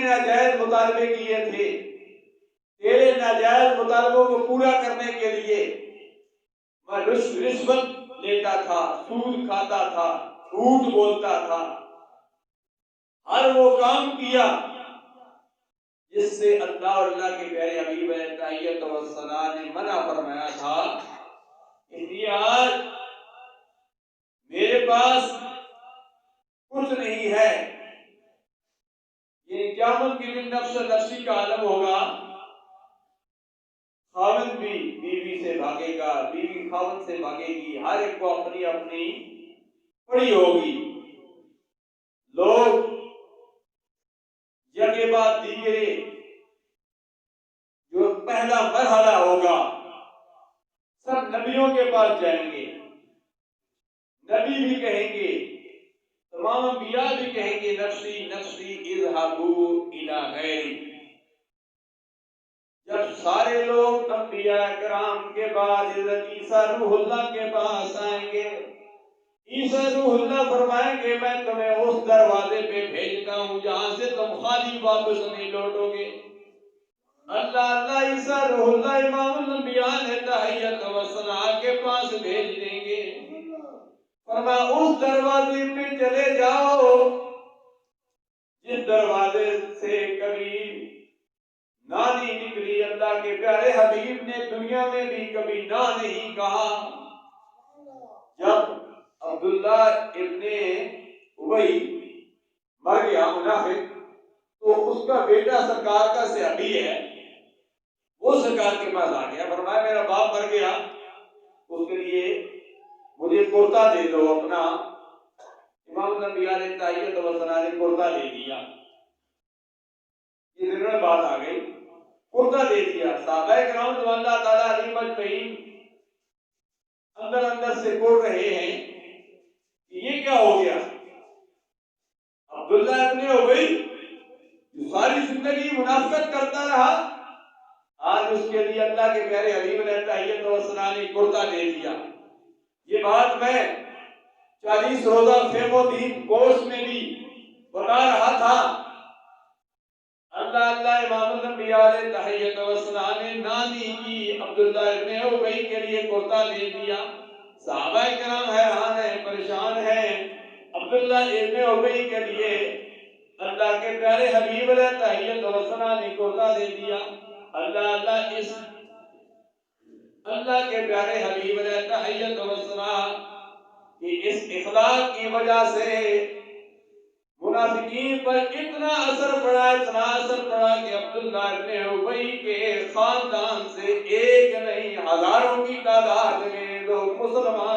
ناجائز مطالبے کیے تھے، تیرے ناجائز مطالبوں کو پورا کرنے کے لیے میں رشوت لیتا تھا، سود کھاتا تھا، جھوٹ بولتا تھا، ہر وہ کام کیا جس سے اللہ اور اللہ کے پیارے حبیب علیہ السلام نے منع فرمایا تھا۔ اس لیے آج میرے پاس کچھ نہیں ہے، یہ قیامت کے دن نفس نفسی کا عالم ہوگا، خاوند بھی بیوی سے بھاگے گا، بیوی خاوند سے بھاگے گی، ہر ایک کو اپنی اپنی پڑی ہوگی، لوگ جگہ بعد دیگرے جو پہلا مرحلہ ہوگا سب نبیوں کے پاس جائیں گے، نبی بھی کہیں گے، تمام انبیاء بھی کہیں گے نفسی نفسی اذهبوا الی غیری۔ جب سارے لوگ انبیاء کرام کے بعد حضرت عیسیٰ روح اللہ کے پاس آئیں گے، عیسیٰ روح اللہ فرمائیں گے میں تمہیں اس دروازے پہ بھیجتا ہوں جہاں سے تم خالی واپس نہیں لوٹو گے۔ اللہ عیسیٰ روح اللہ امام الانبیاء نے تحیت و ثنا کے پاس بھیج دیں گے، فرمایا اس دروازے پہ چلے جاؤ جس دروازے سے کبھی نانی نکلی، اللہ کے پیارے حبیب نے دنیا میں بھی کبھی نہ نہیں کہا۔ جب عبداللہ ابن ابی مر گیا منافق، تو اس کا بیٹا سرکار کا صحابی ہے، وہ سرکار کے پاس آ گیا، فرمایا میرا باپ مر گیا، اس کے لیے مجھے کرتا دے دو اپنا۔ امام الانبیاء نے تحیت و ثنا نے کرتا دے دیا، یہ دنوں میں بات آ گئی، کرتا دے دیا۔ صحابہ کرام رضوان اللہ تعالیٰ علیہم اجمعین اندر اندر سے بول رہے ہیں کہ یہ کیا ہو گیا؟ عبداللہ ابن ابی جو ساری زندگی منافقت کرتا رہا، آج اس کے لیے اللہ کے پیارے حبیب نے تحیت و ثنا نے کرتا دے دیا۔ یہ بات میں 40 روزہ فیم الدین کورس میں بھی بتا رہا تھا۔ اللہ امام الانبیاء نے تحیت و ثنا نے نانی کی عبداللہ ابن ابی کے لیے کرتا دے دیا۔ صحابہ کرام حیران ہیں، پریشان ہیں، عبداللہ ابن ابی کے لیے اللہ کے پیارے حبیب نے تحیت و ثنا نے کرتا دے دیا۔ اللہ کے پیارے حبیب نے تحیت و ثنا کہ اس اخلاق کی وجہ سے منافقین پر اتنا اثر پڑا کہ عبداللہ ابن ابی کے خاندان سے ایک نہیں ہزاروں کی تعداد میں لوگ مسلمان